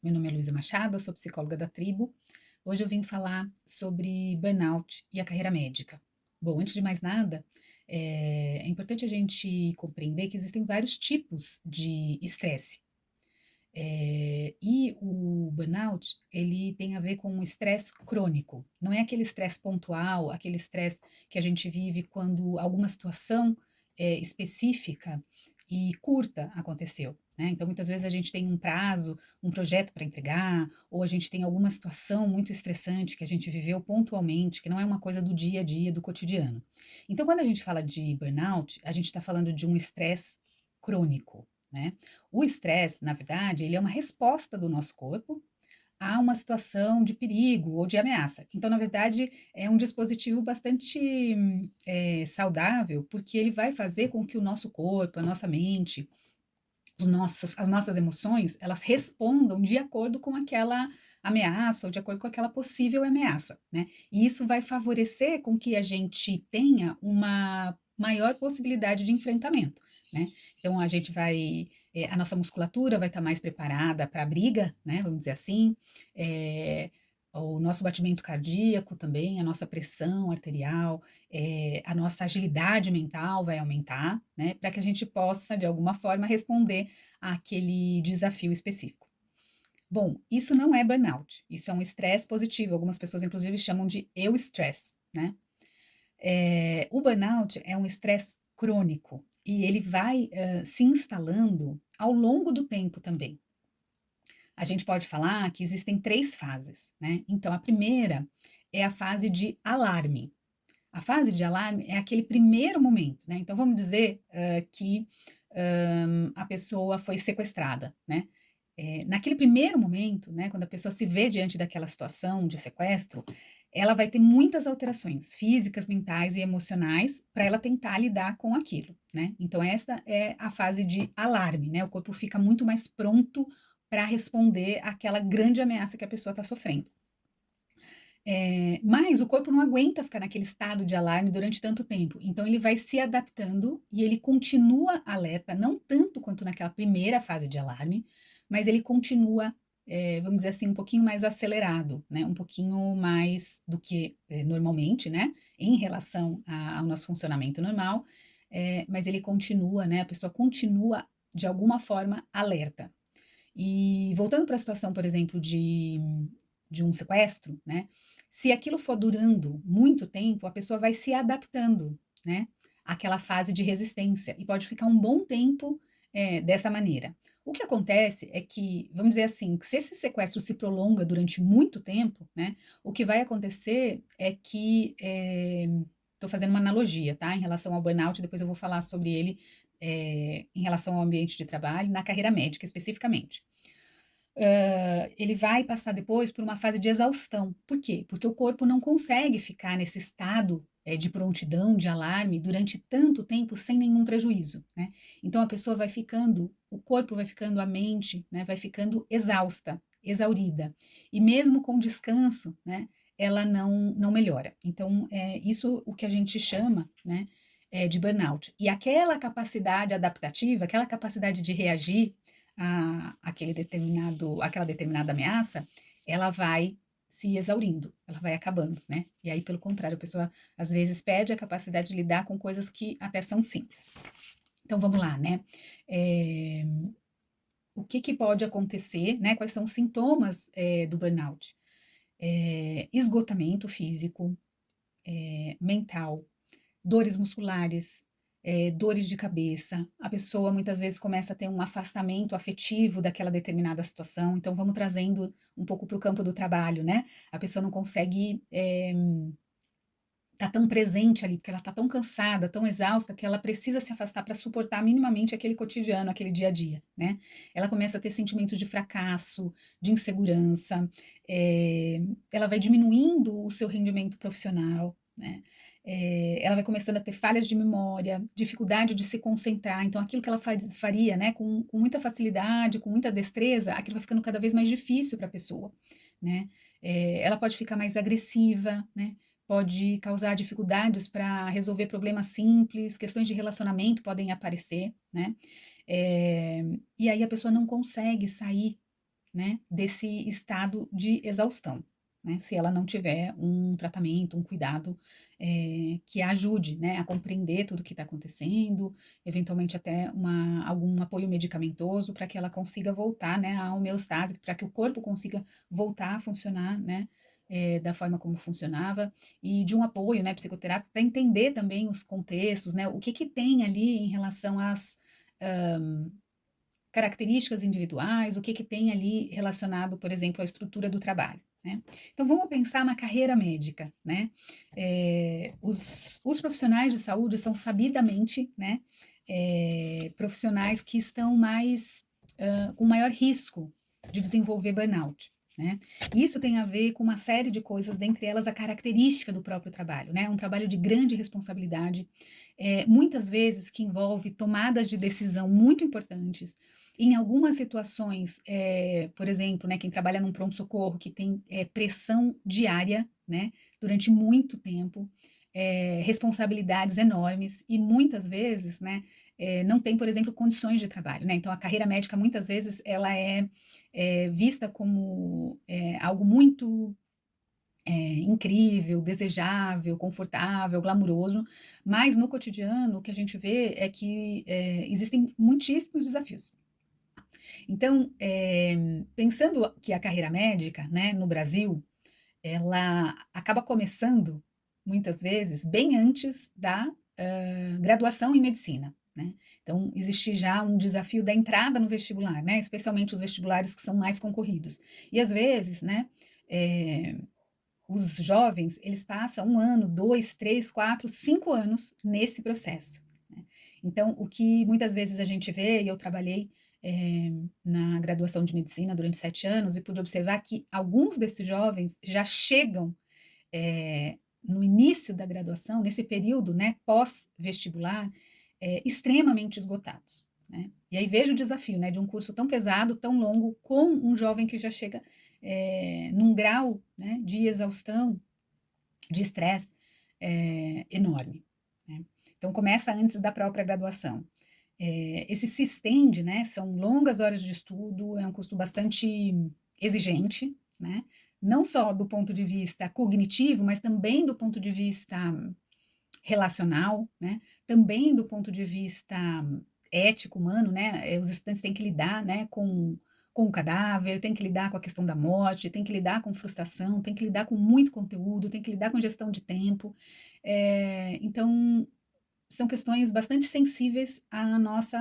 Meu nome é Luísa Machado, eu sou psicóloga da Tribo. Hoje eu vim falar sobre burnout e a carreira médica. Bom, antes de mais nada, é importante a gente compreender que existem vários tipos de estresse. E o burnout, ele tem a ver com um estresse crônico. Não é aquele estresse pontual, aquele estresse que a gente vive quando alguma situação específica e curta aconteceu, né? Então, muitas vezes a gente tem um prazo, um projeto para entregar, ou a gente tem alguma situação muito estressante que a gente viveu pontualmente, que não é uma coisa do dia a dia, do cotidiano. Então, quando a gente fala de burnout, a gente está falando de um estresse crônico, né? O estresse, na verdade, ele é uma resposta do nosso corpo a uma situação de perigo ou de ameaça. Então, na verdade, é um dispositivo bastante saudável, porque ele vai fazer com que o nosso corpo, a nossa mente, as nossas emoções, elas respondam de acordo com aquela ameaça ou de acordo com aquela possível ameaça, né? E isso vai favorecer com que a gente tenha uma maior possibilidade de enfrentamento, né? Então a gente vai, a nossa musculatura vai estar mais preparada para a briga, né? Vamos dizer assim, o nosso batimento cardíaco também, a nossa pressão arterial, a nossa agilidade mental vai aumentar, né? Para que a gente possa, de alguma forma, responder àquele desafio específico. Bom, isso não é burnout, isso é um estresse positivo. Algumas pessoas, inclusive, chamam de eustress, né? O burnout é um estresse crônico e ele vai se instalando ao longo do tempo também. A gente pode falar que existem três fases, né? Então, a primeira é a fase de alarme. A fase de alarme é aquele primeiro momento, né? Então, vamos dizer que a pessoa foi sequestrada, né? Naquele primeiro momento, né, quando a pessoa se vê diante daquela situação de sequestro, ela vai ter muitas alterações físicas, mentais e emocionais para ela tentar lidar com aquilo, né? Então, essa é a fase de alarme, né? O corpo fica muito mais pronto para responder àquela grande ameaça que a pessoa está sofrendo. Mas o corpo não aguenta ficar naquele estado de alarme durante tanto tempo. Então, ele vai se adaptando e ele continua alerta, não tanto quanto naquela primeira fase de alarme, mas ele continua, vamos dizer assim, um pouquinho mais acelerado, né? Um pouquinho mais do que normalmente, né? Em relação ao nosso funcionamento normal, mas ele continua, né? A pessoa continua, de alguma forma, alerta. E voltando para a situação, por exemplo, de um sequestro, né? Se aquilo for durando muito tempo, a pessoa vai se adaptando, né? Àquela fase de resistência e pode ficar um bom tempo dessa maneira. O que acontece é que, vamos dizer assim, que se esse sequestro se prolonga durante muito tempo, né? O que vai acontecer é que estou fazendo uma analogia, tá? Em relação ao burnout, depois eu vou falar sobre ele em relação ao ambiente de trabalho, na carreira médica especificamente. Ele vai passar depois por uma fase de exaustão. Por quê? Porque o corpo não consegue ficar nesse estado de prontidão, de alarme, durante tanto tempo sem nenhum prejuízo, né? Então a pessoa vai ficando, o corpo vai ficando, a mente, né, vai ficando exausta, exaurida. E mesmo com descanso, né, ela não melhora. Então, isso o que a gente chama, né, de burnout. E aquela capacidade adaptativa, aquela capacidade de reagir aquela determinada ameaça, ela vai se exaurindo, ela vai acabando, né? E aí, pelo contrário, a pessoa às vezes perde a capacidade de lidar com coisas que até são simples. Então vamos lá, né? É, o que, que pode acontecer, né? Quais são os sintomas do burnout? Esgotamento físico, mental, dores musculares, dores de cabeça. A pessoa muitas vezes começa a ter um afastamento afetivo daquela determinada situação. Então, vamos trazendo um pouco para o campo do trabalho, né? A pessoa não consegue estar tão presente ali, porque ela está tão cansada, tão exausta, que ela precisa se afastar para suportar minimamente aquele cotidiano, aquele dia a dia, né? Ela começa a ter sentimentos de fracasso, de insegurança, ela vai diminuindo o seu rendimento profissional, né? Ela vai começando a ter falhas de memória, dificuldade de se concentrar. Então, aquilo que ela faria, né, com muita facilidade, com muita destreza, aquilo vai ficando cada vez mais difícil para a pessoa, né? Ela pode ficar mais agressiva, né? Pode causar dificuldades para resolver problemas simples, questões de relacionamento podem aparecer, né? E aí a pessoa não consegue sair, né, desse estado de exaustão, né, se ela não tiver um tratamento, um cuidado, que a ajude, né, a compreender tudo o que está acontecendo, eventualmente até algum apoio medicamentoso para que ela consiga voltar, né, à homeostase, para que o corpo consiga voltar a funcionar, né, da forma como funcionava, e de um apoio, né, psicoterápico, para entender também os contextos, né, o que que tem ali em relação às características individuais, o que que tem ali relacionado, por exemplo, à estrutura do trabalho, né? Então vamos pensar na carreira médica, né? Os profissionais de saúde são sabidamente, né, profissionais que estão mais com maior risco de desenvolver burnout, né? Isso tem a ver com uma série de coisas, dentre elas a característica do próprio trabalho, né? Um trabalho de grande responsabilidade, muitas vezes que envolve tomadas de decisão muito importantes. Em algumas situações, por exemplo, né, quem trabalha num pronto-socorro que tem pressão diária, né, durante muito tempo, responsabilidades enormes e muitas vezes, né, não tem, por exemplo, condições de trabalho, né? Então, a carreira médica muitas vezes ela é vista como algo muito incrível, desejável, confortável, glamuroso, mas no cotidiano o que a gente vê é que existem muitíssimos desafios. Então, pensando que a carreira médica, né, no Brasil, ela acaba começando, muitas vezes, bem antes da graduação em medicina, né? Então, existe já um desafio da entrada no vestibular, né? Especialmente os vestibulares que são mais concorridos. E às vezes, né, os jovens, eles passam 1 ano, 2, 3, 4, 5 anos nesse processo, né? Então, o que muitas vezes a gente vê, e eu trabalhei na graduação de medicina durante 7 anos e pude observar que alguns desses jovens já chegam no início da graduação, nesse período, né, pós-vestibular, extremamente esgotados, né? E aí vejo o desafio, né, de um curso tão pesado, tão longo, com um jovem que já chega num grau, né, de exaustão, de estresse enorme, né? Então começa antes da própria graduação. Esse se estende, né? São longas horas de estudo, é um curso bastante exigente, né? Não só do ponto de vista cognitivo, mas também do ponto de vista relacional, né? Também do ponto de vista ético, humano, né? Os estudantes têm que lidar, né, com o cadáver, têm que lidar com a questão da morte, têm que lidar com frustração, têm que lidar com muito conteúdo, têm que lidar com gestão de tempo. Então, são questões bastante sensíveis à nossa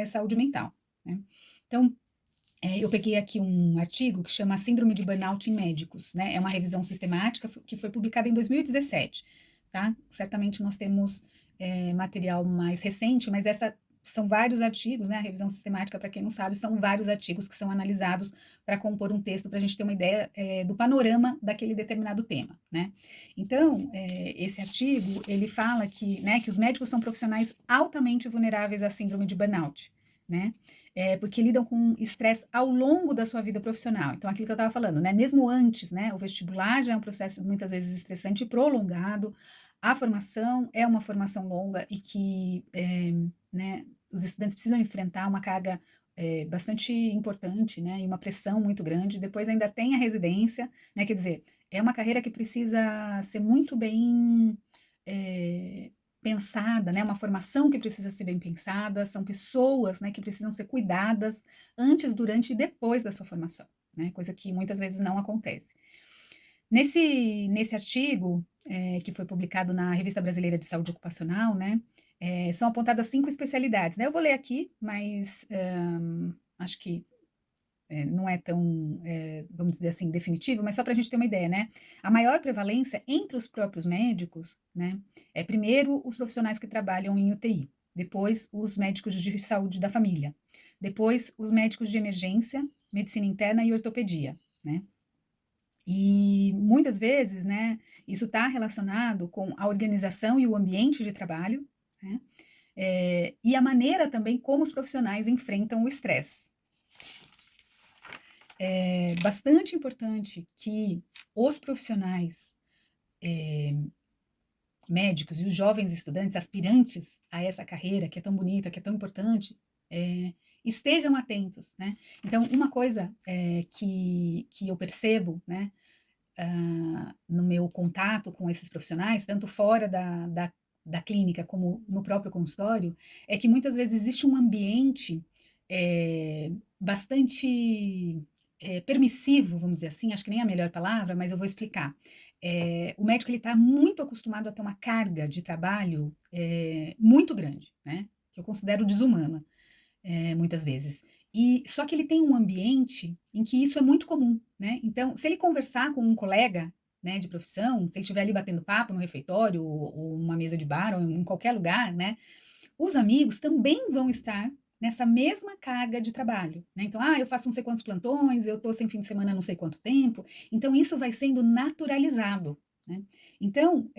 saúde mental, né? Então, eu peguei aqui um artigo que chama Síndrome de Burnout em Médicos, né? É uma revisão sistemática que foi publicada em 2017, tá? Certamente nós temos material mais recente, mas são vários artigos, né? A revisão sistemática, para quem não sabe, são vários artigos que são analisados para compor um texto, para a gente ter uma ideia do panorama daquele determinado tema, né? Então, esse artigo, ele fala que, né, que os médicos são profissionais altamente vulneráveis à síndrome de burnout, né? Porque lidam com estresse ao longo da sua vida profissional. Então, aquilo que eu estava falando, né? Mesmo antes, né? O vestibular já é um processo muitas vezes estressante e prolongado. A formação é uma formação longa e que, né? Os estudantes precisam enfrentar uma carga bastante importante, né? E uma pressão muito grande. Depois ainda tem a residência, né? Quer dizer, é uma carreira que precisa ser muito bem pensada, né? Uma formação que precisa ser bem pensada, são pessoas, né, que precisam ser cuidadas antes, durante e depois da sua formação, né? Coisa que muitas vezes não acontece. Nesse artigo, que foi publicado na Revista Brasileira de Saúde Ocupacional, né, são apontadas 5 especialidades, né? Eu vou ler aqui, mas acho que não é tão, vamos dizer assim, definitivo, mas só para a gente ter uma ideia, né? A maior prevalência entre os próprios médicos, né? É primeiro os profissionais que trabalham em UTI, depois os médicos de saúde da família, depois os médicos de emergência, medicina interna e ortopedia, né? E muitas vezes, né, isso está relacionado com a organização e o ambiente de trabalho, né? E a maneira também como os profissionais enfrentam o estresse. É bastante importante que os profissionais médicos e os jovens estudantes, aspirantes a essa carreira que é tão bonita, que é tão importante, estejam atentos, né? Então, uma coisa que eu percebo, né, no meu contato com esses profissionais, tanto fora da clínica como no próprio consultório, é que muitas vezes existe um ambiente bastante permissivo, vamos dizer assim, acho que nem é a melhor palavra, mas eu vou explicar. O médico ele está muito acostumado a ter uma carga de trabalho muito grande, né? Que eu considero desumana muitas vezes. E só que ele tem um ambiente em que isso é muito comum, né? Então, se ele conversar com um colega, né, de profissão, se ele estiver ali batendo papo no refeitório ou uma mesa de bar ou em qualquer lugar, né, os amigos também vão estar nessa mesma carga de trabalho, né? Então, eu faço não sei quantos plantões, eu tô sem fim de semana não sei quanto tempo. Então, isso vai sendo naturalizado, né? Então,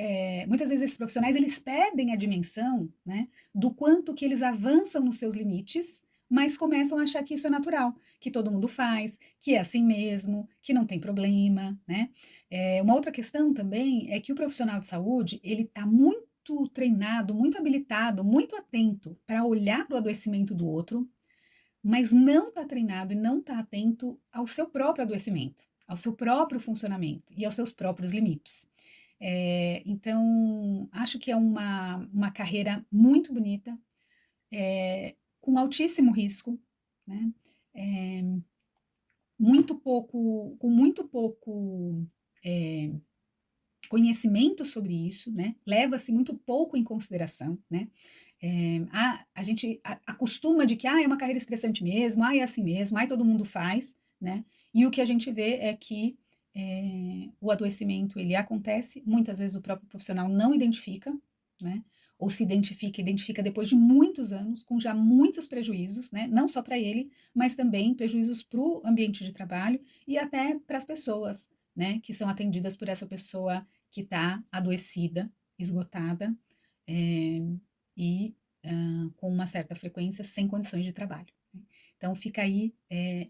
muitas vezes esses profissionais, eles perdem a dimensão, né, do quanto que eles avançam nos seus limites, mas começam a achar que isso é natural, que todo mundo faz, que é assim mesmo, que não tem problema, né? Uma outra questão também é que o profissional de saúde, ele está muito treinado, muito habilitado, muito atento para olhar para o adoecimento do outro, mas não está treinado e não está atento ao seu próprio adoecimento, ao seu próprio funcionamento e aos seus próprios limites. Então, acho que é uma carreira muito bonita, com altíssimo risco, né? É, com muito pouco conhecimento sobre isso, né? Leva-se muito pouco em consideração, né? A gente acostuma de que é uma carreira estressante mesmo, é assim mesmo, todo mundo faz, né? E o que a gente vê é que o adoecimento ele acontece, muitas vezes o próprio profissional não identifica, né? Ou se identifica depois de muitos anos, com já muitos prejuízos, né? Não só para ele, mas também prejuízos para o ambiente de trabalho e até para as pessoas, né? Que são atendidas por essa pessoa que está adoecida, esgotada, é, e com uma certa frequência sem condições de trabalho, né? Então fica aí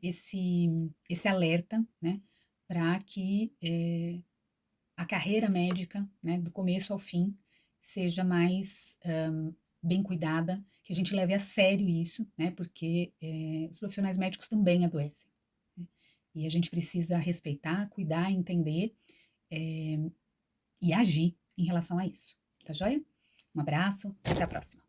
esse alerta, né, para que a carreira médica, né, do começo ao fim, seja mais bem cuidada, que a gente leve a sério isso, né, porque os profissionais médicos também adoecem, né, e a gente precisa respeitar, cuidar, entender e agir em relação a isso. Tá joia? Um abraço, até a próxima.